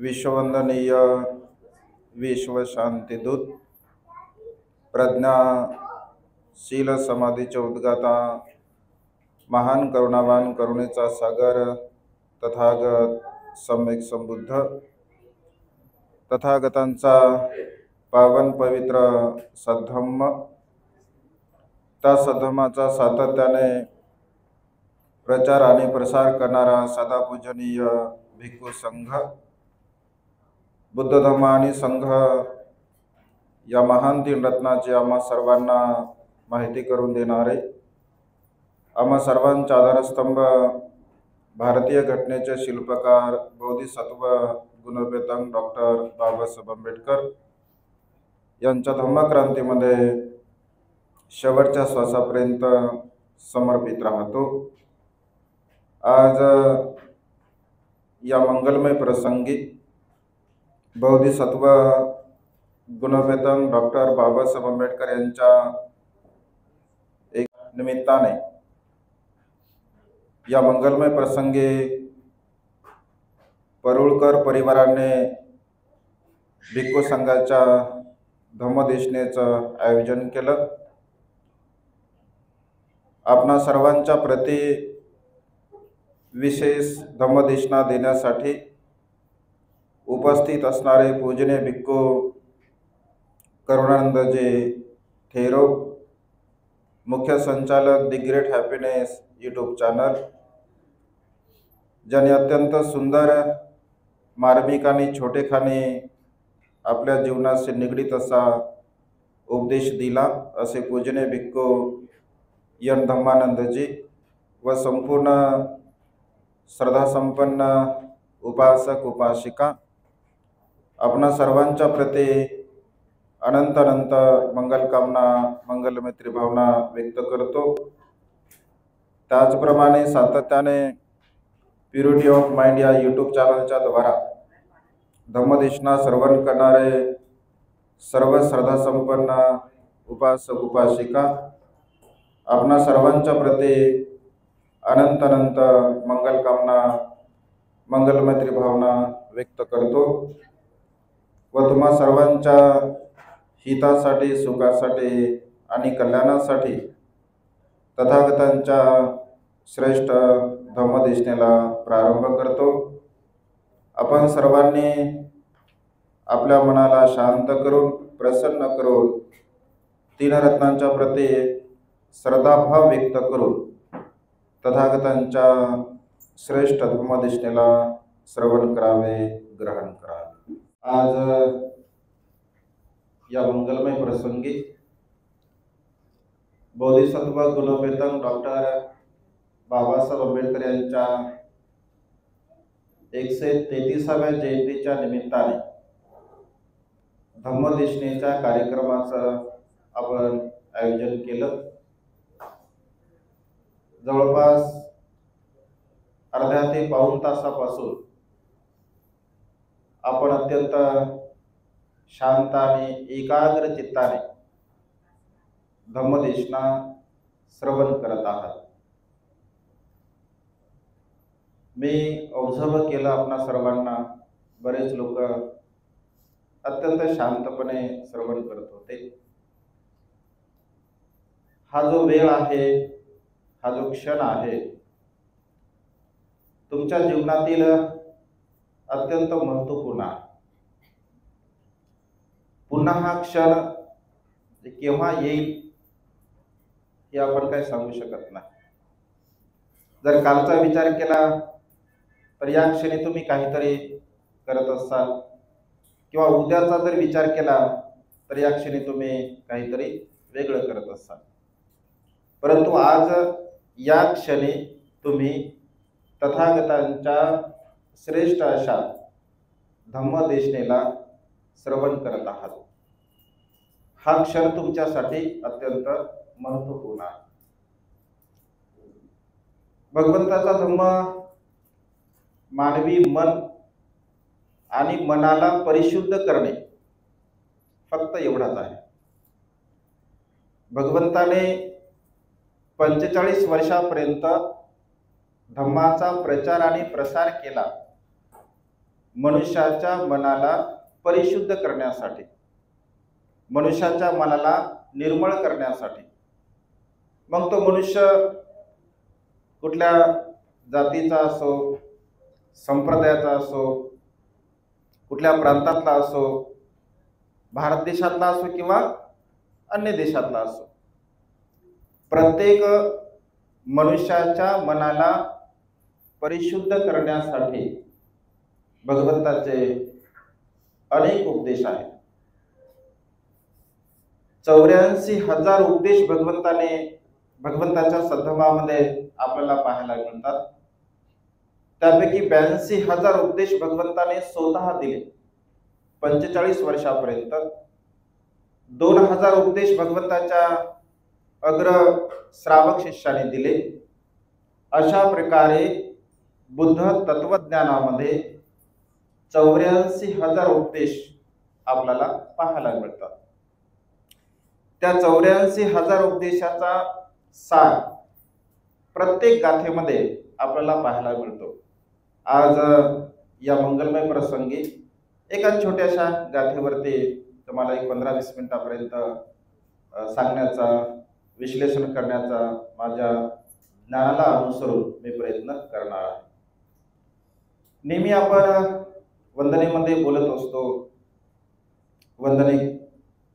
विश्ववंदनीय विश्वशांतीदूत प्रज्ञाशील समाधीचे उद्गाता महान करुणावान करुणेचा सागर तथागत सम्यक संबुद्ध तथागतांचा पावन पवित्र सद्धम्म, त्या सद्धम्माचा सातत्याने प्रचार आणि प्रसार करणारा सदापूजनीय भिक्खू संघ, बुद्ध धम्म आणि संघ या महान तीन रत्नाची आम्हा सर्वांना माहिती करून देणारे, आम्हा सर्वांचा आधारस्तंभ, भारतीय घटनेचे शिल्पकार बोधिसत्व गुणवेतंग डॉक्टर बाबासाहेब आंबेडकर यांच्या धम्मक्रांतीमध्ये शेवटच्या श्वासापर्यंत समर्पित राहतो। आज या मंगलमय प्रसंगी बोधिसत्व गुणवेतंग डॉक्टर बाबासाहेब आंबेडकर यांच्या एक निमित्ताने या मंगलमय प्रसंगी परुळकर परिवाराने भिक्खू संघाच्या धम्मदेशनेचं आयोजन केलं। आपणा सर्वांच्या प्रति विशेष धम्मदेशना देण्यासाठी उपस्थित असणारे पूजनीय भिक्खू करुणानंदजी थेरो, मुख्य संचालक the great happiness YouTube channel, ज्यांनी अत्यंत सुंदर, मार्मिक आणि छोटेखानी आपल्या जीवनाशी निगडीत असा उपदेश दिला, असे पूजनीय भिक्खू यन धम्मानंदजी व संपूर्ण श्रद्धासंपन्न उपासक उपासिका आपणा सर्वांच्या प्रति अनंत अनंत मंगलकामना, मंगलमैत्री भावना व्यक्त करतो। त्याचप्रमाणे सातत्याने प्युरिटी ऑफ माइंड या यूट्यूब चॅनलच्या द्वारा धम्मदेशना श्रवण करणारे सर्व श्रद्धासंपन्न उपासक उपासिका आपणा सर्वांच्या प्रति अनंत अनंत मंगलकामना, मंगलमैत्री भावना व्यक्त करतो व तुम्हा सर्वांच्या हितासाठी, सुखासाठी आणि कल्याणासाठी तथागतांच्या श्रेष्ठ धम्मदेशनेला प्रारंभ करतो। आपण सर्वांनी आपल्या मनाला शांत करून, प्रसन्न करून, तीन रत्नांच्या प्रति श्रद्धाभाव व्यक्त करून तथागतांच्या श्रेष्ठ धम्मदेशनेला श्रवण करावे, ग्रहण करावे। आज या मंगलमय प्रसंगी बोधिसत्व गुणवेतंग डॉक्टर बाबासाहेब आंबेडकर यांच्या 133व्या जयंतीच्या निमित्ताने धम्मदेशनेच्या कार्यक्रमाचं आपण आयोजन केलं। जवळपास अर्ध्या ते पाऊण तासापासून आपण अत्यंत शांत आणि एकाग्र चित्ताने धम्मदेशना श्रवण करत आहात। मी ऑब्झर्व केलं आपणा सर्वांना, बरेच लोक अत्यंत शांतपणे श्रवण करत होते। हा जो वेळ आहे, हा जो क्षण आहे, तुमच्या जीवनातील अत्यंत महत्त्वपूर्ण आहे। पुन्हा हा क्षण केव्हा येईल हे आपण काही सांगू शकत नाही। जर कालचा विचार केला तर या क्षणी तुम्ही काहीतरी करत असाल, किंवा उद्याचा जर विचार केला तर या क्षणी तुम्ही काहीतरी वेगळं करत असाल, परंतु आज या क्षणी तुम्ही तथागतांच्या श्रेष्ठ अशा धम्मदेशनेला श्रवण करत आहात। हा क्षण तुमच्यासाठी अत्यंत महत्त्वपूर्ण आहे। भगवंताचा धम्म मानवी मन आणि मनाला परिशुद्ध करणे फक्त एवढाच आहे। भगवंताने 45 वर्षापर्यंत धम्माचा प्रचार आणि प्रसार केला, मनुष्याच्या मनाला परिशुद्ध करण्यासाठी, मनुष्याच्या मनाला निर्मळ करण्यासाठी. मग तो मनुष्य कुठल्या जातीचा असो, संप्रदायाचा असो, कुठल्या प्रांतातला असो, भारत देशातला असो किंवा अन्य देशातला असो, प्रत्येक मनुष्याच्या मनाला परिशुद्ध करण्यासाठी भगवंताचे अनेक उपदेश आहेत. 84,000 उपदेश भगवंताच्या सद्धर्मामध्ये आपल्याला पाहायला मिळतात. त्यापैकी 82,000 उपदेश भगवंताने स्वतः दिले 45 वर्षापर्यंत. 2,000 उपदेश भगवंताच्या अग्र श्रावक शिष्याने दिले. अशा प्रकारे बुद्ध तत्वज्ञानामध्ये 84,000 उपदेश आपल्याला पाहायला मिळतात. त्या 84,000 उपदेशाचा सार प्रत्येक गाथेमध्ये आपल्याला पाहायला मिळतो. आज या मंगलमय प्रसंगी एका छोट्याशा गाथेवरती तुम्हाला एक 15-20 मिनिटापर्यंत सांगण्याचा, विश्लेषण करण्याचा माझ्या ज्ञानाला अनुसरून मी प्रयत्न करणार आहे. नेहमी आपण वंदनेमध्ये बोलत असतो,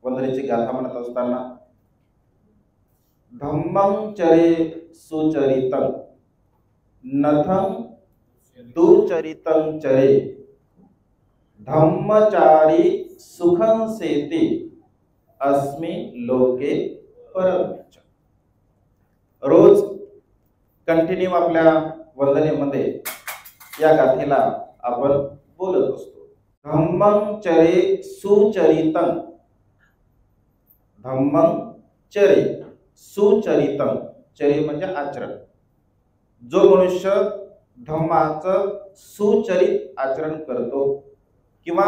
वंदनेची गाथा म्हणत असताना धम्मं चरे सुचरितं नथं दुचरितं चरे धम्मचारी सुखं सेति अस्मिन् लोके परमच. रोज कंटिन्यू आपल्या वंदनेमध्ये या गाथेला आपण बोलत असतो. धम्मं चरे सुचरितं, धम्मं चरे सुचरितं, चरे म्हणजे आचरण. जो मनुष्य धम्माचं सुचरित आचरण करतो किंवा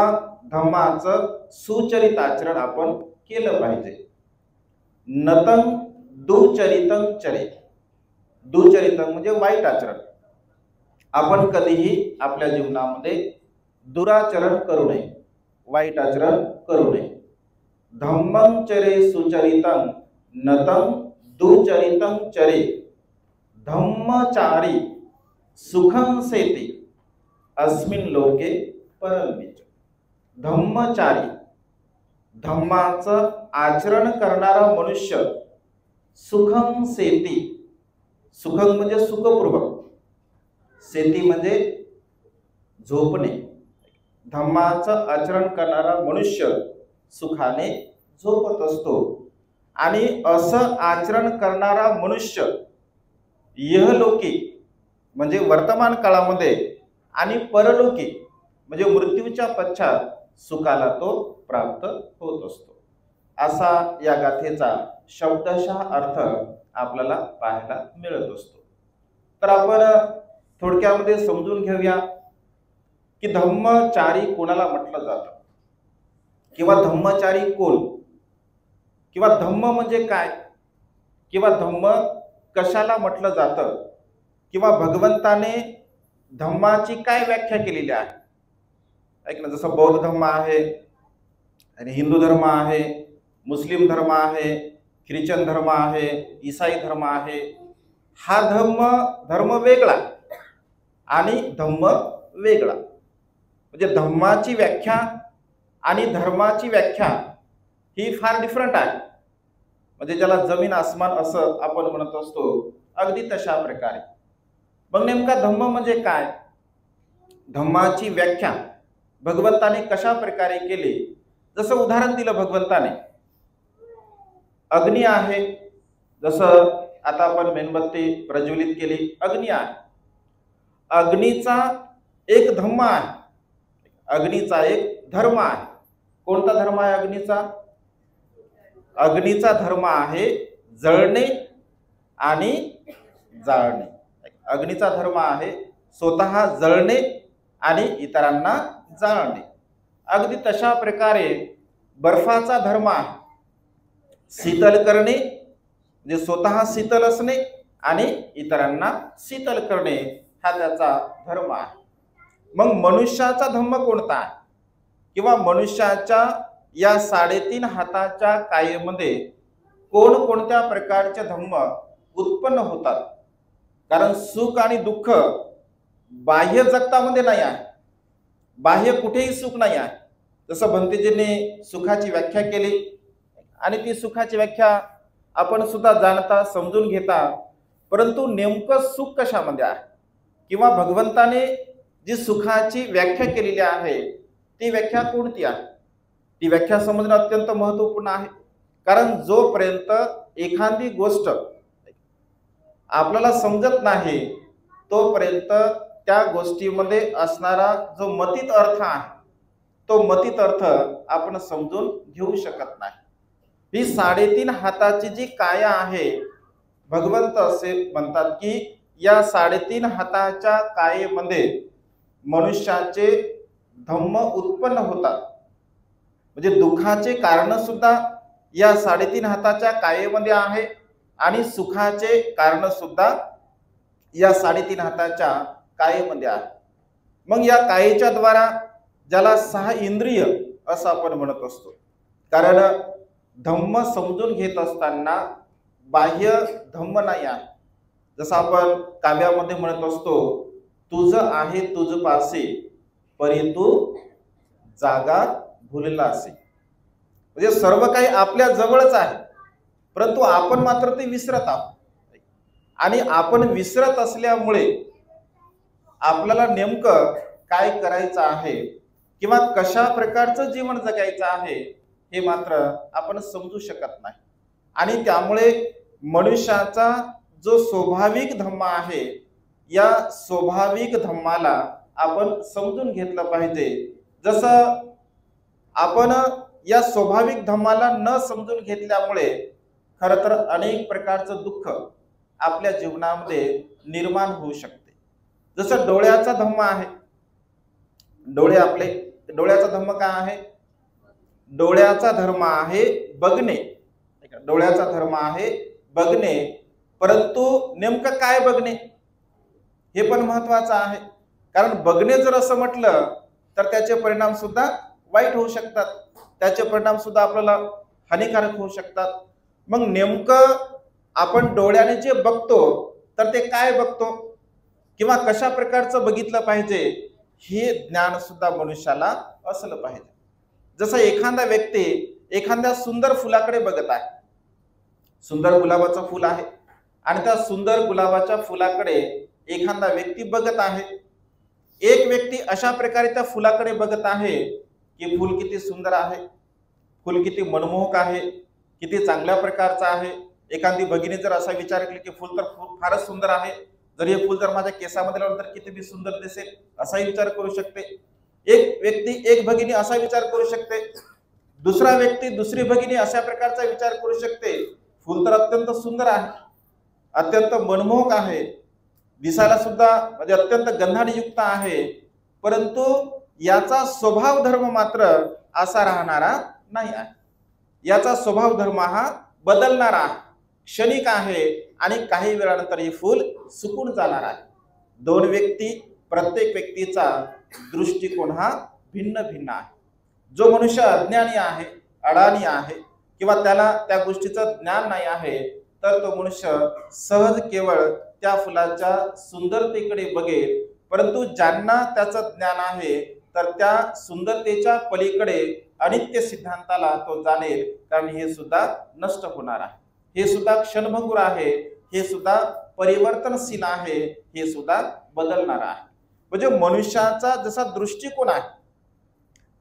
धम्माचं सुचरित आचरण आपण केलं पाहिजे. नतं दुचरितं चरे, दुचरितं म्हणजे वाईट आचरण. आपण कधीही आपल्या जीवनामध्ये दुराचरण करू नये, वाईट आचरण करू नये. धम्मं चरे सुचरितं नतं दुचरितं चरे धम्मचारी सुखं सेति अस्मिन् लोके परमच. धम्मचारी, धम्माचं आचरण करणारा मनुष्य सुखं सेति, सुखं म्हणजे सुखपूर्वक, सेति म्हणजे झोपणे. धम्माचं आचरण करणारा मनुष्य सुखाने झोपत असतो. आणि असं आचरण करणारा मनुष्य इहलोकी म्हणजे वर्तमान काळामध्ये आणि परलोकी म्हणजे मृत्यूच्या पश्चात सुखाला तो प्राप्त होत असतो. असा या गाथेचा शब्दशः अर्थ आपल्याला पाहायला मिळत असतो. तर आपण थोडक्यामध्ये समजून घेऊया की धम्मचारी कोणाला म्हटलं जातं किंवा धम्मचारी कोण, किंवा धम्म म्हणजे काय, किंवा धम्म कशाला म्हटलं जातं, किंवा भगवंताने धम्माची काय व्याख्या केलेली आहे. ऐक ना, जसं बौद्ध धर्म आहे आणि हिंदू धर्म आहे, मुस्लिम धर्म आहे, ख्रिश्चन धर्म आहे, ईसाई धर्म आहे. हा धर्म वेगळा आणि धम्म वेगळा. म्हणजे धम्माची व्याख्या आणि धर्माची व्याख्या ही फार डिफरंट आहे. म्हणजे ज्याला जमीन आसमान असं आपण म्हणत असतो, अगदी तशा प्रकारे. मग नेमका धम्म म्हणजे काय, धम्माची व्याख्या भगवंताने कशा प्रकारे केली. जसं उदाहरण दिलं भगवंताने, अग्नी आहे. जसं आता आपण मेणबत्ती प्रज्वलित केली, अग्नी आहे. अग्नीचा एक धम्म आहे, अग्नीचा एक धर्म आहे. कोणता धर्म आहे अग्नीचा? अग्नीचा धर्म आहे जळणे आणि जाळणे. अग्नीचा धर्म आहे स्वतः जळणे आणि इतरांना जाळणे. अगदी तशा प्रकारे बर्फाचा धर्म आहे शीतल करणे, म्हणजे स्वतः शीतल असणे आणि इतरांना शीतल करणे, हा त्याचा धर्म आहे. मग मनुष्याचा धम्म कोणता आहे किंवा मनुष्याच्या या 3.5 हाताच्या कायेमध्ये कोणकोणत्या प्रकारचे धम्म उत्पन्न होतात? कारण सुख आणि दुःख बाह्य जगतामध्ये नाही आहे, बाह्य कुठेही सुख नाही आहे. जसं भंतेजींनी सुखाची व्याख्या केली आणि ती सुखाची व्याख्या आपण सुद्धा जाणता समजून घेता, परंतु नेमकं सुख कशामध्ये आहे किंवा भगवंताने जी सुखाची व्याख्या केलेली आहे ती व्याख्या कोणती आहे? ती व्याख्या समजणं अत्यंत महत्त्वपूर्ण आहे. कारण जोपर्यंत एखादी गोष्ट आपल्याला समजत नाही तोपर्यंत त्या गोष्टीमध्ये असणारा जो मतित अर्थ आहे तो मतित अर्थ आपण समजून घेऊ शकत नाही. ही 3.5 हाताची जी काया आहे, भगवंत असे म्हणतात की या 3.5 हाताच्या कायेमध्ये मनुष्याचे धम्म उत्पन्न होतात. म्हणजे दुःखाचे कारण सुद्धा या 3.5 हाताच्या कायेमध्ये आहे आणि सुखाचे कारण सुद्धा या 3.5 हाताच्या कायेमध्ये आहे. मग या कायेच्या द्वारा ज्याला 6 इंद्रिय असं आपण म्हणत असतो, कारण धम्म समजून घेत असताना बाह्य धम्म नाही आहे. जसं आपण काव्यामध्ये म्हणत असतो, तुझ आहे तुझ पासे परी तू जागा भुलला असे. म्हणजे सर्व काही आपल्या जवळच आहे, परंतु आपण मात्र ते विसरत आहोत. आणि आपण विसरत असल्यामुळे आपल्याला नेमकं काय करायचं आहे किंवा कशा प्रकारचं जीवन जगायचं आहे हे मात्र आपण समजू शकत नाही. आणि त्यामुळे मनुष्याचा जो स्वाभाविक धम्म आहे या स्वाभाविक धम्माला आपण समजून घेतलं पाहिजे. जसं आपण या स्वाभाविक धम्माला न समजून घेतल्यामुळे खरं तर अनेक प्रकारचं दुःख आपल्या जीवनामध्ये निर्माण होऊ शकते. जसं डोळ्याचा धम्म आहे, डोळ्याचा धम्म काय आहे? डोळ्याचा धर्म आहे बघणे. डोळ्याचा धर्म आहे बघणे, परंतु नेमकं काय बघणे हे पण महत्वाचं आहे. कारण बघणे जर असं म्हटलं तर त्याचे परिणाम सुद्धा वाईट होऊ शकतात, त्याचे परिणाम सुद्धा आपल्याला हानिकारक होऊ शकतात. मग नेमकं आपण डोळ्याने जे बघतो तर ते काय बघतो किंवा कशा प्रकारचं बघितलं पाहिजे हे ज्ञान सुद्धा मनुष्याला असलं पाहिजे. जसं एखादा व्यक्ती एखाद्या सुंदर फुलाकडे बघत आहे, सुंदर गुलाबाचं फुल आहे आणि त्या सुंदर गुलाबाच्या फुलाकडे एखादा व्यक्ती बघत आहे. एक व्यक्ती अशा प्रकारे त्या फुलाकडे बघत आहे की फुल किती सुंदर आहे, फुल किती मनमोहक आहे, किती चांगल्या प्रकारचं आहे. एखादी भगिनी जर असा विचार केला की फुल तर फारच सुंदर आहे, जर हे फुल जर माझ्या केसामध्ये लावलं तर किती सुंदर दिसेल असाही विचार करू शकते. एक व्यक्ती, एक भगिनी असा विचार करू शकते, दुसरा व्यक्ती, दुसरी भगिनी अशा प्रकारचा विचार करू शकते. फुल तर अत्यंत सुंदर आहे, अत्यंत मनमोहक आहे, दिसायला सुद्धा म्हणजे अत्यंत गंधायुक्त आहे, परंतु याचा स्वभाव धर्म मात्र असा राहणारा नाही आहे. याचा स्वभाव धर्म हा बदलणारा आहे, क्षणिक आहे आणि काही वेळानंतर हे फूल सुकून जाणार आहे. दोन व्यक्ती, प्रत्येक व्यक्तीचा दृष्टिकोन हा भिन्न भिन्न आहे. जो मनुष्य अज्ञानी आहे, अडाणी आहे किंवा त्याला त्या गोष्टीचं ज्ञान नाही आहे, तर तो मनुष्य सहज केवळ त्या फुलाच्या सुंदरतेकडे बघेल. परंतु ज्यांना त्याचं ज्ञान आहे तर त्या सुंदरतेच्या पलीकडे अनित्य सिद्धांताला तो जाणेल, कारण हे सुद्धा नष्ट होणार आहे, हे सुद्धा क्षणभंगुर आहे, हे सुद्धा परिवर्तनशील आहे, हे सुद्धा बदलणार आहे. म्हणजे मनुष्याचा जसा दृष्टिकोन आहे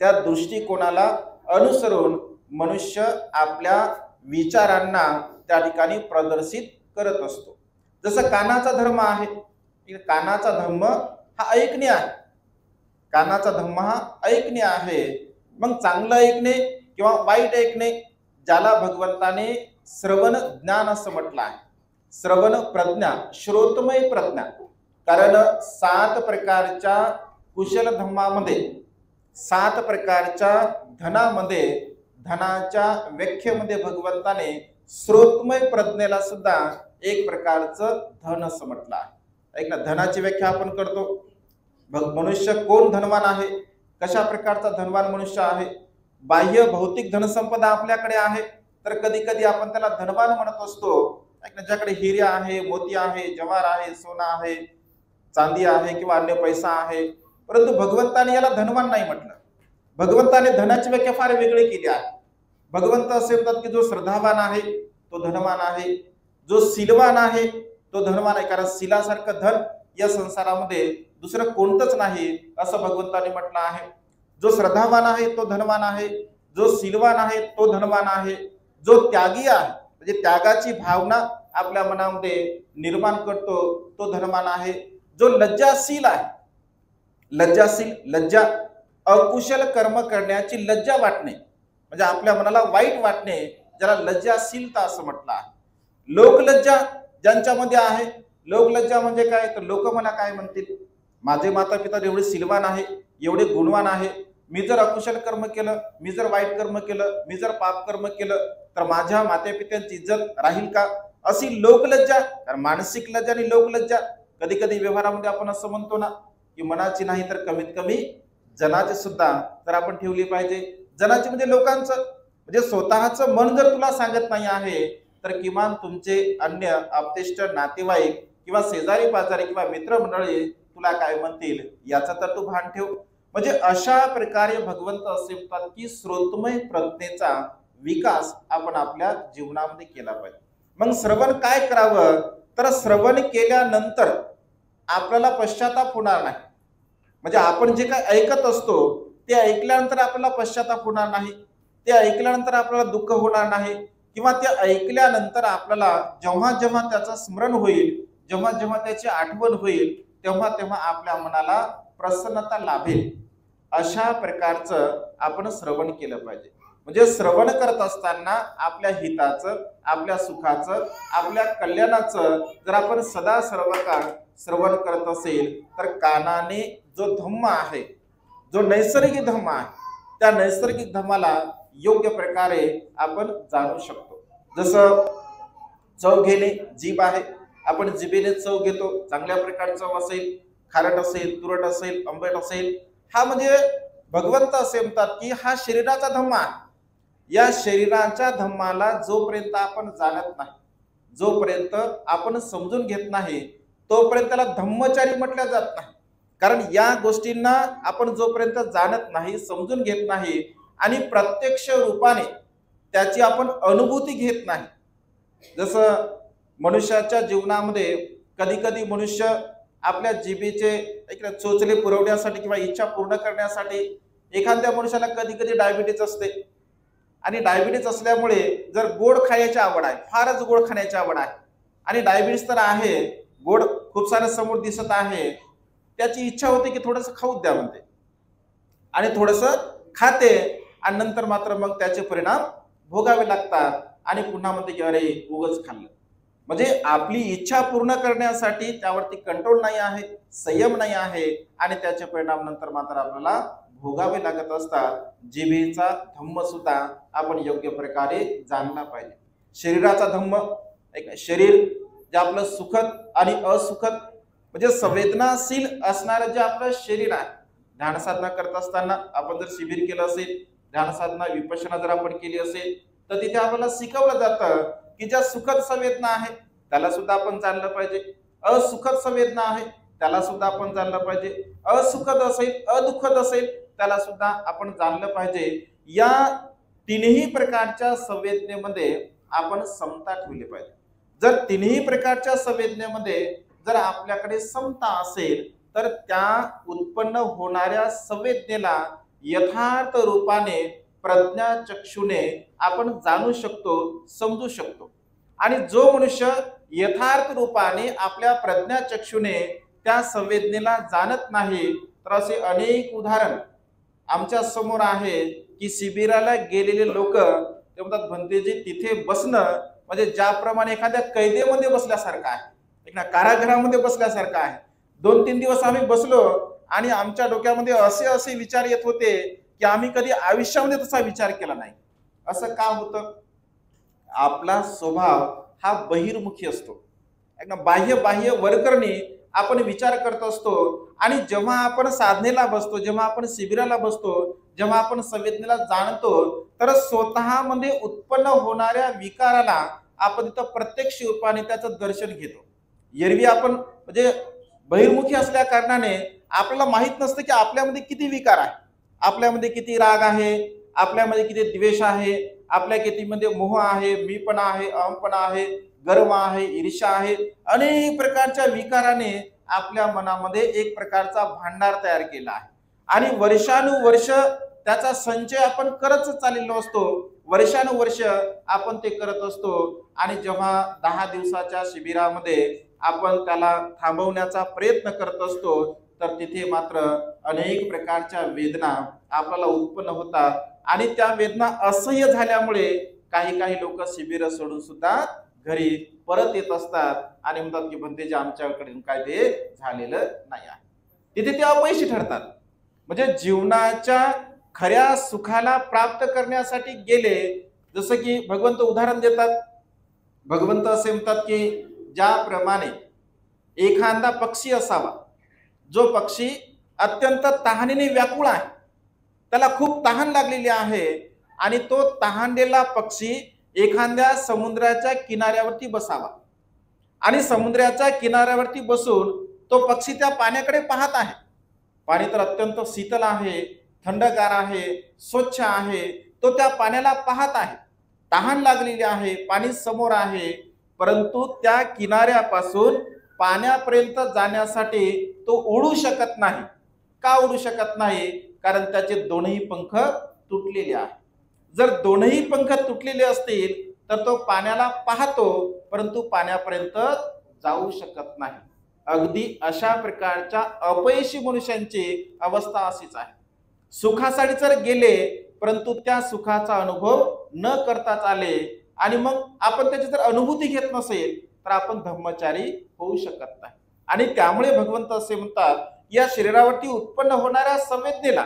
त्या दृष्टिकोनाला अनुसरून मनुष्य आपल्या विचारांना त्या ठिकाणी प्रदर्शित करत असतो. जसं कानाचा धर्म आहे, कानाचा धर्म हा ऐकणे आहे, कानाचा धर्म हा ऐकणे आहे. मग चांगलं ऐकणे किंवा वाईट ऐकणे, ज्याला भगवंताने श्रवण ज्ञान असं म्हटलं आहे, श्रवण प्रज्ञा, श्रोतमय प्रज्ञा. कारण 7 प्रकारच्या कुशल धम्मामध्ये, 7 प्रकारच्या धनामध्ये, धनाच्या व्याख्येमध्ये भगवंताने श्रोतमय प्रज्ञेला सुद्धा एक प्रकारचं धन असं म्हटलं आहे. ऐक ना, धनाची व्याख्या आपण करतो मनुष्य कोण धनवान आहे, कशा प्रकारचा धनवान मनुष्य आहे. बाह्य भौतिक धनसंपदा आपल्याकडे आहे तर कधी कधी आपण त्याला धनवान म्हणत असतो. ज्याकडे हिरे आहे, मोती आहे, जवाहर आहे, सोना आहे, चांदी आहे किंवा अन्य पैसा आहे. परंतु भगवंताने याला धनवान नाही म्हटलं. भगवंताने धनाची व्याख्या फार वेगळी केली आहे. भगवंत असे म्हणतात की जो श्रद्धावान आहे तो धनवान आहे, जो शीलवान आहे तो धनवान आहे. कारण शिलासारखं धन या संसारामध्ये दुसरं कोणतंच नाही असं भगवंताने म्हटलं आहे. जो श्रद्धावान आहे तो धनवान आहे, जो शीलवान आहे तो धनवान आहे, जो त्यागी आहे म्हणजे त्यागाची भावना आपल्या मनामध्ये निर्माण करतो तो धनवान आहे, जो लज्जाशील आहे. लज्जाशील, लज्जा अकुशल कर्म करण्याची लज्जा वाटणे म्हणजे आपल्या मनाला वाईट वाटणे, ज्याला लज्जाशीलता असं म्हटलं आहे. लोकलज्जा ज्यांच्यामध्ये आहे. लोकलज्जा म्हणजे काय तर लोक मला काय म्हणतील, माझे माता पिता एवढे शीलवान आहे, एवढे गुणवान आहे, मी जर अकुशल कर्म केलं, मी जर वाईट कर्म केलं, मी जर पाप कर्म केलं तर माझ्या माता पित्यांची इज्जत राहील का, अशी लोकलज्जा. कारण मानसिक लज्जा आणि लोकलज्जा कधी कधी व्यवहारामध्ये आपण असं म्हणतो ना की मनाची नाही तर कमीत कमी जनाची सुद्धा तर आपण ठेवली पाहिजे. जनाची म्हणजे लोकांचं, म्हणजे स्वतःचं मन जर तुला सांगत नाही आहे तर किमान तुमचे अन्य अपतेष्ट नातेवाईक किंवा शेजारी पाजारी किंवा मित्रमंडळी तुला काय म्हणतील याचं तर तू भान ठेव. म्हणजे अशा प्रकारे भगवंत असे म्हणतात की श्रोतमय प्रज्ञेचा विकास आपण आपल्या जीवनामध्ये केला पाहिजे. मग श्रवण काय करावं तर श्रवण केल्यानंतर आपल्याला पश्चाताप होणार नाही. म्हणजे आपण जे काय ऐकत असतो ते ऐकल्यानंतर आपल्याला पश्चाताप होणार नाही, ते ऐकल्यानंतर आपल्याला दुःख होणार नाही, किंवा ते ऐकल्यानंतर आपल्याला जेव्हा जेव्हा त्याचं स्मरण होईल, जेव्हा जेव्हा त्याची आठवण होईल तेव्हा तेव्हा आपल्या मनाला प्रसन्नता लाभेल. अशा प्रकारचं आपण श्रवण केलं पाहिजे. म्हणजे श्रवण करत असताना आपल्या हिताचं, आपल्या सुखाचं, आपल्या कल्याणाचं जर आपण सदा सर्व काळ श्रवण करत असेल तर कानाने जो धम्म आहे, जो नैसर्गिक धम्म आहे, त्या नैसर्गिक धम्माला योग्य प्रकारे आपण जाणू शकतो. जसं चव घेणे, जीभ आहे, आपण जिभेने चव घेतो, चांगल्या प्रकारची चव असेल, खारट असेल, तुरट असेल, आंबट असेल, हा म्हणजे भगवंत असे म्हणतात की हा शरीराचा धम्मा आहे. या शरीराच्या धम्माला जोपर्यंत आपण जाणत नाही, जोपर्यंत आपण समजून घेत नाही तोपर्यंत त्याला धम्मचारी म्हटलं जात नाही. कारण या गोष्टींना आपण जोपर्यंत जाणत नाही, समजून घेत नाही आणि प्रत्यक्ष रूपाने त्याची आपण अनुभूती घेत नाही. जसं मनुष्याच्या जीवनामध्ये कधी कधी मनुष्य आपल्या जिभेचे चोचले पुरवण्यासाठी किंवा इच्छा पूर्ण करण्यासाठी, एखाद्या मनुष्याला कधी कधी डायबिटीज असते आणि डायबिटीज असल्यामुळे जर गोड खाण्याची आवड आहे, फारच गोड खाण्याची आवड आहे आणि डायबिटीज तर आहे, गोड खूप सारं समोर दिसत आहे, त्याची इच्छा होते की थोडंसं खाऊ द्या म्हणते आणि थोडंसं खाते आणि नंतर मात्र मग त्याचे परिणाम भोगावे लागतात आणि पुन्हा म्हणते की अरे उगाच खाल्लं. म्हणजे आपली इच्छा पूर्ण करण्यासाठी त्यावरती कंट्रोल नाही आहे, संयम नाही आहे आणि त्याचे परिणाम नंतर मात्र आपल्याला भोगावे लागत असतात. जिभेचा धम्म सुद्धा आपण योग्य प्रकारे जाणला पाहिजे. शरीराचा धम्म, शरीर जे आपलं सुखद आणि असुखद म्हणजे संवेदनाशील असणारं जे आपलं शरीर आहे. ध्यान साधना करत असताना आपण जर शिबिर केलं असेल, ध्यान साधना विपश्यना जर आपण केली असेल तर तिथे आपल्याला शिकवलं जातं की ज्या सुखद संवेदना आहे त्याला सुद्धा आपण जाणलं पाहिजे, असुखद संवेदना आहे त्याला सुद्धा आपण जाणलं पाहिजे, असुखद असेल, अदुःखद असेल त्याला सुद्धा आपण जाणलं पाहिजे. या तिन्ही प्रकारच्या संवेदनेमध्ये आपण समता ठेवली पाहिजे. जर तिन्ही प्रकारच्या संवेदनेमध्ये जर आपल्याकडे समता असेल तर त्या उत्पन्न होणाऱ्या संवेदनेला यथार्थ रूपाने प्रज्ञाचक्षुने आपण जाणू शकतो, समजू शकतो. आणि जो मनुष्य यथार्थ रूपाने आपल्या प्रज्ञाचक्षुने त्या संवेदनेला जाणत नाही तर असे अनेक उदाहरण आमच्या समोर आहे की शिबिराला गेलेले लोक ते म्हणतात भंतेजी तिथे बसणं म्हणजे ज्याप्रमाणे एखाद्या कैदेमध्ये बसल्यासारखं आहे, एका कारागृहामध्ये बसल्यासारखं आहे. 2-3 दिवस आम्ही बसलो आणि आमच्या डोक्यामध्ये असे असे विचार येत होते की आम्ही कधी आयुष्यामध्ये तसा विचार केला नाही. असं का होतं? आपला स्वभाव हा बहिर्मुखी असतो, बाह्य बाह्य वरकरणी आपण विचार करत असतो आणि जेव्हा आपण साधनेला बसतो, जेव्हा आपण शिबिराला बसतो, जेव्हा आपण संवेदनेला जाणतो, तर स्वतःमध्ये उत्पन्न होणाऱ्या विकाराला आपण तिथं प्रत्यक्ष रूपाने त्याचं दर्शन घेतो. एरवी आपण म्हणजे बहिर्मुखी असल्या कारणाने आपल्याला माहित नसतं की आपल्यामध्ये किती विकार आहे, आपल्यामध्ये किती राग आहे, आपल्यामध्ये किती द्वेष आहे, आपल्या कितीमध्ये मोह आहे, मीपणा आहे, अहमपणा आहे, गर्व आहे, ईर्ष्या आहे. अनेक प्रकारच्या विकाराने आपल्या मनामध्ये एक प्रकारचा भांडार तयार केला आहे आणि वर्षानुवर्ष त्याचा संचय आपण करतच चाललेलो असतो. वर्षानुवर्ष आपण ते करत असतो आणि जेव्हा 10 दिवसाच्या शिबिरामध्ये आपण त्याला थांबवण्याचा प्रयत्न करत असतो, तर तिथे मात्र अनेक प्रकारच्या वेदना आपल्याला उत्पन्न होतात आणि त्या वेदना असह्य झाल्यामुळे काही काही लोक शिबिर सोडून सुद्धा घरी परत येत असतात आणि म्हणतात की भंतेजी आमच्याकडून काय ते झालेलं नाही आहे. तिथे ते अपयशी ठरतात. म्हणजे जीवनाच्या खऱ्या सुखाला प्राप्त करण्यासाठी गेले, जसं की भगवंत उदाहरण देतात. भगवंत असे म्हणतात की ज्याप्रमाणे एखादा पक्षी असावा, जो पक्षी अत्यंत तहानेने व्याकुळ आहे, त्याला खूप तहान लागलेली आहे आणि तो तहानलेला पक्षी एखाद्या समुद्राच्या किनाऱ्यावरती बसावा आणि समुद्राच्या किनाऱ्यावरती बसून तो पक्षी त्या पाण्याकडे पाहत आहे. पाणी तर अत्यंत शीतल आहे, थंडगार आहे, स्वच्छ आहे. तो त्या पाण्याला पाहत आहे, तहान लागलेली आहे, पाणी समोर आहे, परंतु त्या किनाऱ्यापासून पाण्यापर्यंत जाण्यासाठी तो उडू शकत नाही. का उडू शकत नाही? कारण त्याचे दोनही पंख तुटलेले आहेत. जर दोनही पंख तुटलेले असतील तर तो पाण्याला पाहतो, परंतु पाण्यापर्यंत जाऊ शकत नाही. अगदी अशा प्रकारच्या अपयशी मनुष्यांची अवस्था अशीच आहे. सुखासाठी जर गेले, परंतु त्या सुखाचा अनुभव न करताच आले आणि मग आपण त्याची जर अनुभूती घेत नसेल तर आपण धम्मचारी होऊ शकत नाही. आणि त्यामुळे भगवंत असे म्हणतात, या शरीरावरती उत्पन्न होणाऱ्या संवेदनेला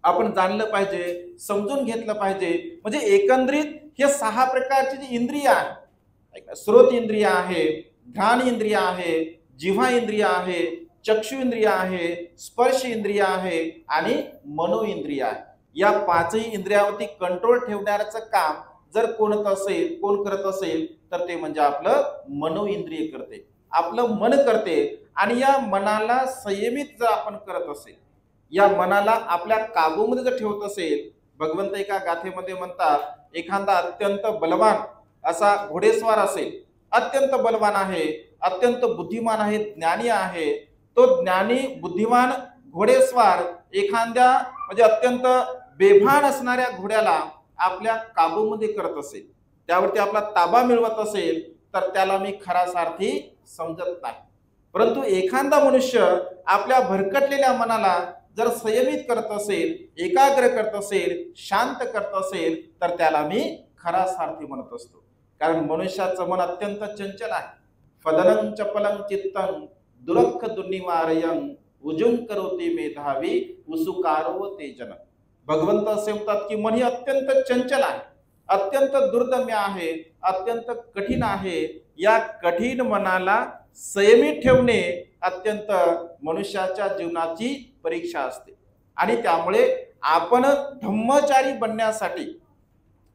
आपण जाणलं पाहिजे, समजून घेतलं पाहिजे. म्हणजे एकंदरीत हे 6 प्रकारची जी इंद्रिय आहे, श्रोत इंद्रिय आहे, घ्राण इंद्रिय आहे, जिव्हा इंद्रिय आहे, चक्षु इंद्रिय आहे, स्पर्श इंद्रिय आहे आणि मनो इंद्रिय आहे. या 5ही इंद्रियावरती कंट्रोल ठेवण्याचं काम जर कोण करत असेल तर ते म्हणजे आपलं मनो इंद्रिय करते, आपलं मन करते. आणि या मनाला संयमित जर आपण करत असेल, या मनाला आपल्या काबूमध्ये जर ठेवत असेल, भगवंत एका गाथेमध्ये म्हणतात, एखादा अत्यंत बलवान असा घोडेस्वार असेल, अत्यंत बलवान आहे, अत्यंत बुद्धिमान आहे, ज्ञानी आहे, तो ज्ञानी बुद्धिमान घोडेस्वार एखाद्या म्हणजे अत्यंत बेभान असणाऱ्या घोड्याला आपल्या काबूमध्ये करत असेल, त्यावरती आपला ताबा मिळवत असेल, तर त्याला मी खरा सारथी समजत नाही. परंतु एखादा मनुष्य आपल्या भरकटलेल्या मनाला जर संयमित करत असेल, एकाग्र करत असेल, शांत करत असेल, तर त्याला मी खरा सारथी म्हणत असतो. कारण मनुष्याचं मन अत्यंत चंचल आहे. फदनं चपलं चित्तं दुरख दुर्निवारयं उजुं करोति मेधावी उसुकारो तेजन. भगवंत असे म्हणतात की मन हे अत्यंत चंचल आहे, अत्यंत दुर्दम्य आहे, अत्यंत कठीण आहे. या कठीण मनाला संयमित ठेवणे अत्यंत मनुष्याच्या जीवनाची परीक्षा असते. आणि त्यामुळे आपण धम्मचारी बनण्यासाठी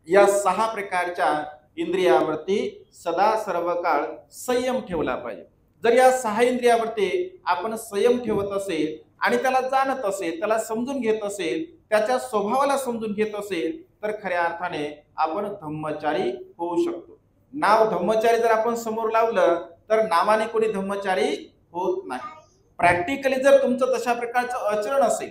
या 6 प्रकारच्या इंद्रियावरती सदा सर्व काळ संयम ठेवला पाहिजे. जर या 6 इंद्रियावरती आपण संयम ठेवत असेल आणि त्याला जाणत असेल, त्याला समजून घेत असेल, त्याच्या स्वभावाला समजून घेत असेल, तर खऱ्या अर्थाने आपण धम्मचारी होऊ शकतो. नाव धम्मचारी जर आपण समोर लावलं तर नावाने कोणी धम्मचारी होत नाही. प्रॅक्टिकली जर तुमचं तशा प्रकारचं आचरण असेल,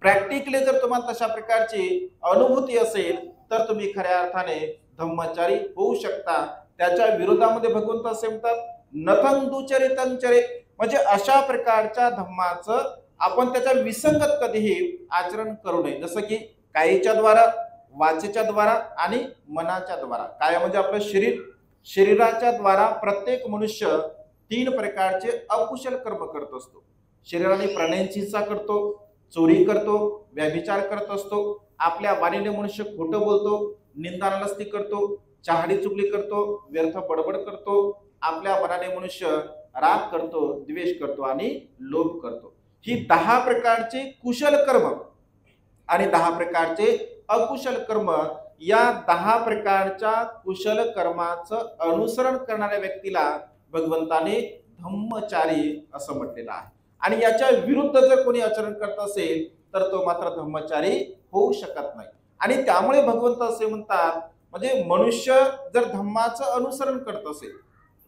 प्रॅक्टिकली जर तुम्हाला तशा प्रकारची अनुभूती असेल, तर तुम्ही खऱ्या अर्थाने धम्मचारी होऊ शकता. त्याच्या विरोधामध्ये भगवंत असे म्हणतात, नथं दुचरितं चरे. म्हणजे अशा प्रकारच्या धम्माचं आपण त्याच्या विसंगत कधीही आचरण करू नये. जसं की कायेच्या द्वारा, वाचेच्या द्वारा आणि मनाच्या द्वारा. काय म्हणजे आपलं शरीर, शरीराच्या द्वारा प्रत्येक मनुष्य 3 प्रकारचे अकुशल कर्म करत असतो. शरीराने प्राण्यांची हिंसा करतो, चोरी करतो, व्यभिचार करत असतो. आपल्या वाणीने मनुष्य खोटं बोलतो, निंदानालस्ती करतो, चहाडी चुगली करतो, व्यर्थ बडबड करतो. आपल्या मनाने मनुष्य राग करतो, द्वेष करतो आणि लोभ करतो. ही 10 प्रकारचे कुशल कर्म आणि 10 प्रकारचे अकुशल कर्म, या 10 प्रकारच्या कुशल कर्माचं अनुसरण करणाऱ्या व्यक्तीला भगवंताने धम्मचारी असं म्हटलेलं आहे. आणि याच्या विरुद्ध जर कोणी आचरण करत असेल तर तो मात्र धम्मचारी होऊ शकत नाही. आणि त्यामुळे भगवंत असे म्हणतात, म्हणजे मनुष्य जर धम्माचं अनुसरण करत असेल,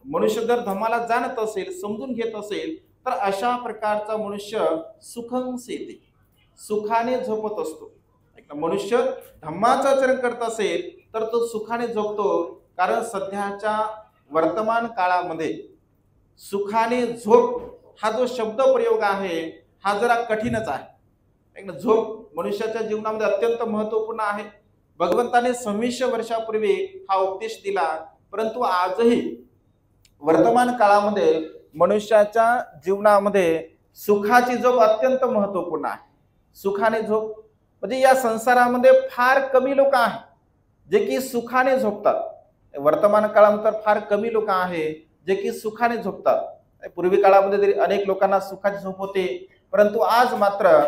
मनुष्य जर धम्माला जाणत असेल, समजून घेत असेल, तर अशा प्रकारचा मनुष्य सुखं सेते, सुखाने झोपत असतो. मनुष्य धम्माचं आचरण करत असेल तर तो सुखाने झोपतो. कारण सध्याच्या वर्तमान काळामध्ये सुखाने झोप हा जो शब्द प्रयोग आहे हा जरा कठीणच आहे. झोप मनुष्याच्या जीवनामध्ये अत्यंत महत्वपूर्ण आहे. भगवंताने 2600 वर्षापूर्वी हा उपदेश दिला, परंतु आजही वर्तमान काळामध्ये मनुष्याच्या जीवनामध्ये सुखाची झोप अत्यंत महत्वपूर्ण आहे. सुखाने झोप म्हणजे या संसारामध्ये फार कमी लोक आहेत जे की सुखाने झोपतात. वर्तमान काळामध्ये फार कमी लोक आहेत जे की सुखाने झोपतात. पूर्वी काळामध्ये तरी अनेक लोकांना सुखाची झोप होते, परंतु आज मात्र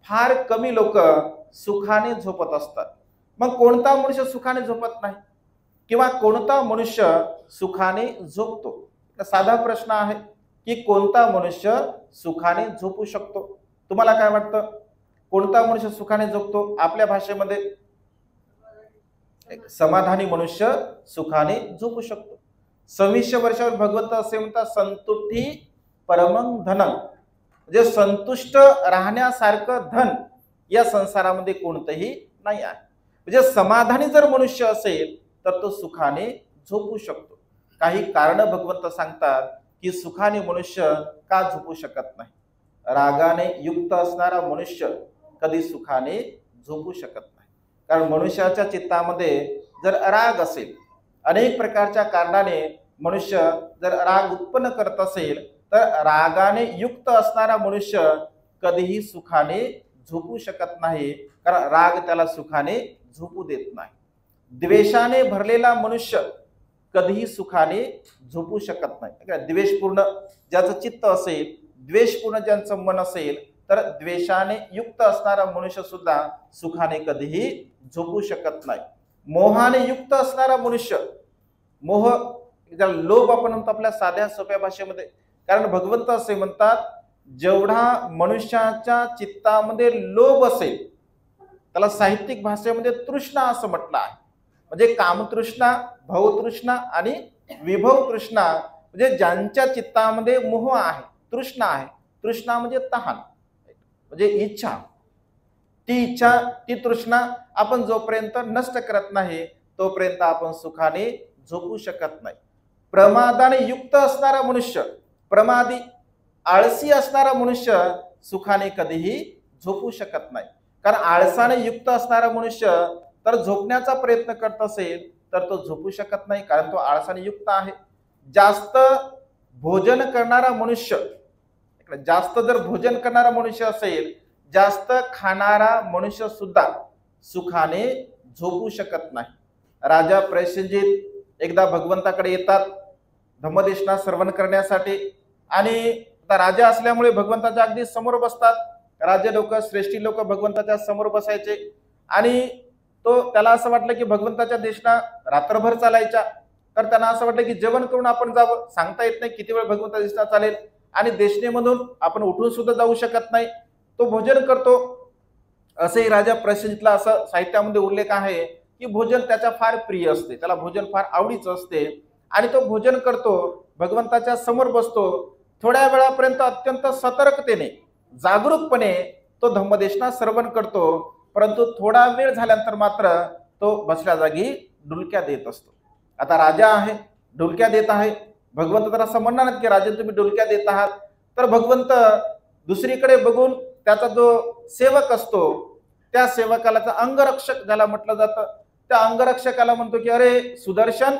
फार कमी लोक सुखाने झोपत असतात. मग कोणता मनुष्य सुखाने झोपत नाही किंवा कोणता मनुष्य सुखाने झोपतो? साधा प्रश्न आहे की कोणता मनुष्य सुखाने झोपू शकतो? तुम्हाला काय वाटतं, कोणता मनुष्य सुखाने झोपतो? आपल्या भाषेमध्ये एक समाधानी मनुष्य सुखाने झोपू शकतो. 2600 वर्षावर भगवंत असे म्हणतात, संतुष्टी परमं धनम, म्हणजे संतुष्ट राहण्यासारखं धन या संसारामध्ये कोणतंही नाही आहे. म्हणजे समाधानी जर मनुष्य असेल तर तो सुखाने झोपू शकतो. काही कारण भगवंत सांगतात की सुखाने मनुष्य का झोपू शकत नाही. रागाने युक्त असणारा मनुष्य कधी सुखाने झोपू शकत नाही. कारण मनुष्याच्या चित्तामध्ये जर राग असेल, अनेक प्रकारच्या कारणाने मनुष्य जर राग उत्पन्न करत असेल, तर रागाने युक्त असणारा मनुष्य कधीही सुखाने झोपू शकत नाही. कारण राग त्याला सुखाने झोपू देत नाही. द्वेषाने भरलेला मनुष्य कधीही सुखाने झोपू शकत नाही. द्वेषपूर्ण ज्याचं चित्त असेल, द्वेषपूर्ण ज्यांचं मन असेल, तर द्वेषाने युक्त असणारा मनुष्य सुद्धा सुखाने कधीही झोपू शकत नाही. मोहाने युक्त असणारा मनुष्य, मोह ज्याला लोभ आपण म्हणतो आपल्या साध्या सोप्या भाषेमध्ये, कारण भगवंत असे म्हणतात, जेवढा मनुष्याच्या चित्तामध्ये लोभ असेल त्याला साहित्यिक भाषेमध्ये तृष्णा असं म्हटलं आहे. म्हणजे कामतृष्णा, भवतृष्णा आणि विभव तृष्णा, म्हणजे ज्यांच्या चित्तामध्ये मोह आहे, तृष्णा आहे. तृष्णा म्हणजे तहान, म्हणजे इच्छा. ती इच्छा, ती तृष्णा आपण जोपर्यंत नष्ट करत नाही तोपर्यंत आपण सुखाने झोपू शकत नाही. प्रमादाने युक्त असणारा मनुष्य, प्रमादी आळसी असणारा मनुष्य सुखाने कधीही झोपू शकत नाही. कारण आळसाने युक्त असणारा मनुष्य तर झोपण्याचा प्रयत्न करत असेल तर तो झोपू शकत नाही, कारण तो आळसाने युक्त आहे. जास्त भोजन करणारा मनुष्य, जास्त जर भोजन करणारा मनुष्य असेल, जास्त खाणारा मनुष्य सुद्धा सुखाने झोपू शकत नाही. राजा प्रसेनजित एकदा भगवंताकडे येतात धम्मदेशना श्रवण करण्यासाठी, आणि आता राजा असल्यामुळे भगवंताच्या अगदी समोर बसतात. राजे लोक, श्रेष्ठी लोक भगवंताच्या समोर बसायचे, आणि त्याला असं वाटलं की भगवंताच्या देशना रात्रभर चालायच्या, तर त्यांना असं वाटलं की जेवण करून आपण जावं. सांगता येत नाही किती वेळ भगवंता देशना चालेल, आणि देशनेमधून आपण उठून सुद्धा जाऊ शकत नाही. तो भोजन करतो. असेही राजा प्रसेनजितला असं साहित्यामध्ये उल्लेख आहे की भोजन त्याच्या फार प्रिय असते, त्याला भोजन फार आवडीचं असते, आणि तो भोजन करतो, भगवंताच्या समोर बसतो. थोड्या वेळापर्यंत अत्यंत सतर्कतेने, जागरूकपणे तो धम्मदेशना श्रवण करतो, परंतु थोडा वेळ झाल्यानंतर मात्र तो बसल्या जागी डुलक्या देत असतो. आता राजा आहे, डुलक्या देत आहे. भगवंत तर असं म्हणणार की राजे तुम्ही डुलक्या देत आहात, तर भगवंत दुसरीकडे बघून त्याचा जो सेवक असतो त्या सेवकाला, अंगरक्षक ज्याला म्हटलं जातं, त्या अंगरक्षकाला म्हणतो की अरे सुदर्शन,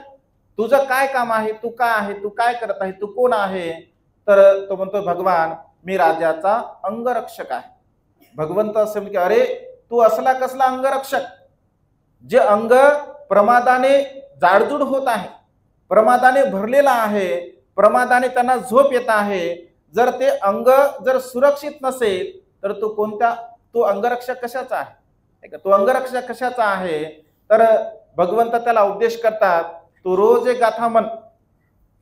तुझं काय काम आहे, तू काय आहे, तू काय करत आहे, तू कोण आहे? तर तो म्हणतो भगवान मी राजाचा अंगरक्षक आहे. भगवंत असं म्हणजे अरे तू असला कसला अंगरक्षक, जे अंग प्रमादाने जाडजूड होत आहे, प्रमादाने भरलेला आहे, प्रमादाने त्यांना झोप येत आहे, जर ते अंग जर सुरक्षित नसेल तर तो अंगरक्षक कशाचा आहे? तो अंगरक्षक कशाचा आहे? तर भगवंत त्याला उपदेश करतात, तू रोज एक गाथा म्हण.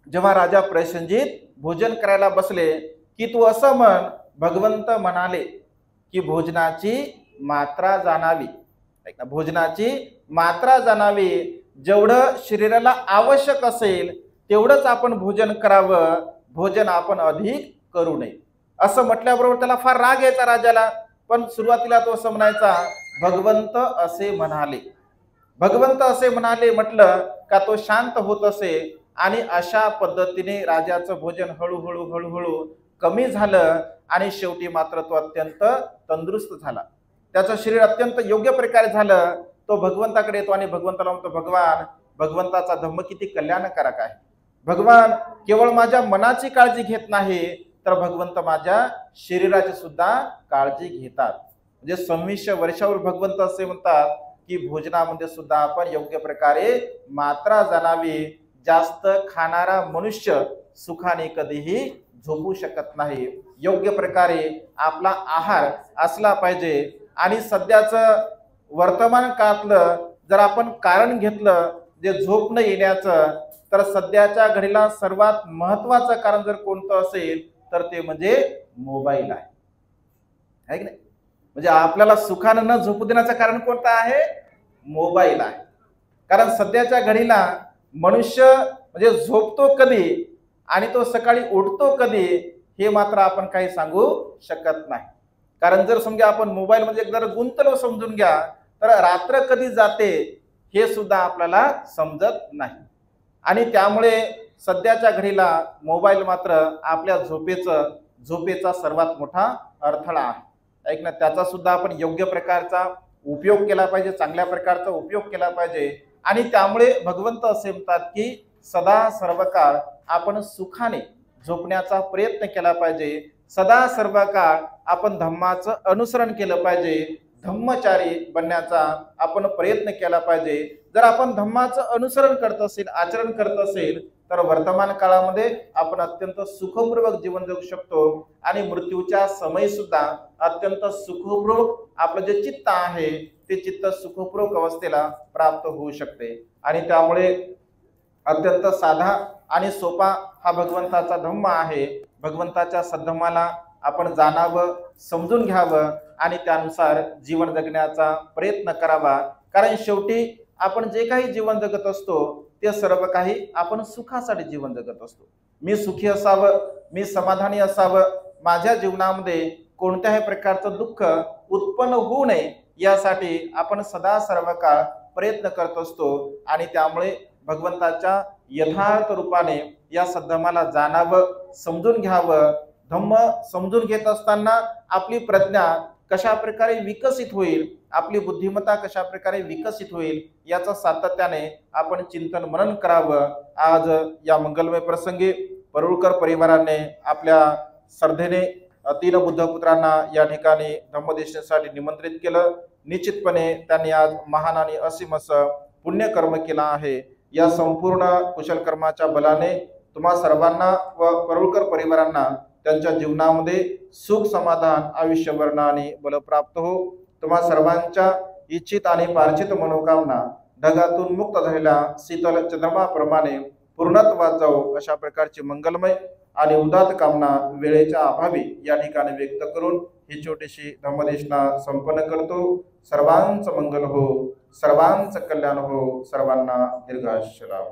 जेव्हा राजा प्रसेनजीत भोजन करायला बसले की तू असं म्हण, भगवंत म्हणाले की भोजनाची मात्रा जाणावी. भोजनाची मात्रा जाणावी, जेवढं शरीराला आवश्यक असेल तेवढंच आपण भोजन करावं, भोजन आपण अधिक करू नये. असं म्हटल्याबरोबर त्याला फार राग यायचा राजाला, पण सुरुवातीला तो असं म्हणायचा, भगवंत असे म्हणाले. भगवंत असे म्हणाले म्हटलं का तो शांत होत असे आणि अशा पद्धतीने राजाचं भोजन हळूहळू हळूहळू कमी झालं आणि शेवटी मात्र तो अत्यंत तंदुरुस्त झाला. त्याचं शरीर अत्यंत योग्य प्रकारे झालं. तो भगवंताकडे येतो आणि भगवंताला म्हणतो, भगवान, भगवंताचा धम्म किती कल्याणकारक आहे. भगवान केवळ माझ्या मनाची काळजी घेत नाही, तर भगवंत माझ्या शरीराची सुद्धा काळजी घेतात. म्हणजे 26 वर्षावर भगवंत असे म्हणतात की भोजनामध्ये सुद्धा आपण योग्य प्रकारे मात्रा जाणावी. जास्त खाणारा मनुष्य सुखाने कधीही झोपू शकत नाही. योग्य प्रकारे आपला आहार असला पाहिजे. आणि सध्याचं वर्तमान काळातलं जर आपण कारण घेतलं जे झोप न येण्याचं, तर सध्याच्या घडीला सर्वात महत्वाचं कारण जर कोणतं असेल तर ते म्हणजे मोबाईल आहे की नाही? म्हणजे आपल्याला सुखानं न झोपू देण्याचं कारण कोणतं आहे? मोबाईल आहे. कारण सध्याच्या घडीला मनुष्य म्हणजे झोपतो कधी आणि तो सकाळी उठतो कधी हे मात्र आपण काही सांगू शकत नाही. कारण जर समजा आपण मोबाईल मध्ये एकदा गुंतलो समजून घ्या, तर रात्र कधी जाते हे सुद्धा आपल्याला समजत नाही. आणि त्यामुळे सध्याच्या घडीला मोबाईल मात्र आपल्या झोपेचा सर्वात मोठा अडथळा आहे. ऐक ना, त्याचा सुद्धा आपण योग्य प्रकारचा उपयोग केला पाहिजे, चांगल्या प्रकारचा उपयोग केला पाहिजे. आणि त्यामुळे भगवंत असे म्हणतात की सदा सर्व काळ आपण सुखाने झोपण्याचा प्रयत्न केला पाहिजे. सदा सर्व काळ आपण धम्माचं अनुसरण केलं पाहिजे. धम्मचारी बनण्याचा आपण प्रयत्न केला पाहिजे. जर आपण धम्माचं अनुसरण करत असेल, आचरण करत असेल, तर वर्तमान काळामध्ये आपण अत्यंत सुखपूर्वक जीवन जगू शकतो. आणि मृत्यूच्या समय सुद्धा अत्यंत सुखपूर्वक आपलं जे चित्त आहे ते चित्त सुखपूर्वक अवस्थेला प्राप्त होऊ शकते. आणि त्यामुळे अत्यंत साधा आणि सोपा हा भगवंताचा धम्म आहे. भगवंताच्या सद्धम्माला आपण जाणावं, समजून घ्यावं आणि त्यानुसार जीवन जगण्याचा प्रयत्न करावा. कारण शेवटी आपण जे काही जीवन जगत असतो ते सर्व काही आपण सुखासाठी जीवन जगत असतो. मी सुखी असावं, मी समाधानी असावं, माझ्या जीवनामध्ये कोणत्याही प्रकारचं दुःख उत्पन्न होऊ नये यासाठी आपण सदा सर्व काळ प्रयत्न करत असतो. आणि त्यामुळे भगवंताच्या यथार्थ रूपाने या सद्धम्माला जाणावं, समजून घ्यावं. धम्म समजून घेत असताना आपली प्रज्ञा कशा प्रकारे विकसित होईल, आपली बुद्धिमत्ता कशा प्रकारे विकसित होईल याचं सातत्याने आपण चिंतन मनन करावं. आज या मंगलमय प्रसंगी परुळकर परिवाराने आपल्या श्रद्धेने 3 बुद्धपुत्रांना या ठिकाणी धम्मदेशनासाठी निमंत्रित केलं. निश्चितपणे त्यांनी आज महान आणि असीम असं पुण्यकर्म केलं आहे. या संपूर्ण कुशल कर्माच्या बलाने तुम्हा सर्वांना व परुळकर परिवारांना त्यांच्या जीवनामध्ये सुख, समाधान, आयुष्यभर आणि बल प्राप्त हो. तुम्हा सर्वांच्या इच्छित आणि पार्थित मनोकामना ढगातून मुक्त झालेल्या शीतल चंद्रमाप्रमाणे पूर्णत्वात जाऊ अशा प्रकारची मंगलमय आणि उदात्त कामना वेळेच्या अभावी या ठिकाणी व्यक्त करून ही छोटीशी धम्मदेशना संपन्न करतो. सर्वांचं मंगल हो, सर्वांचं कल्याण हो, सर्वांना दीर्घायुष्य लाभो.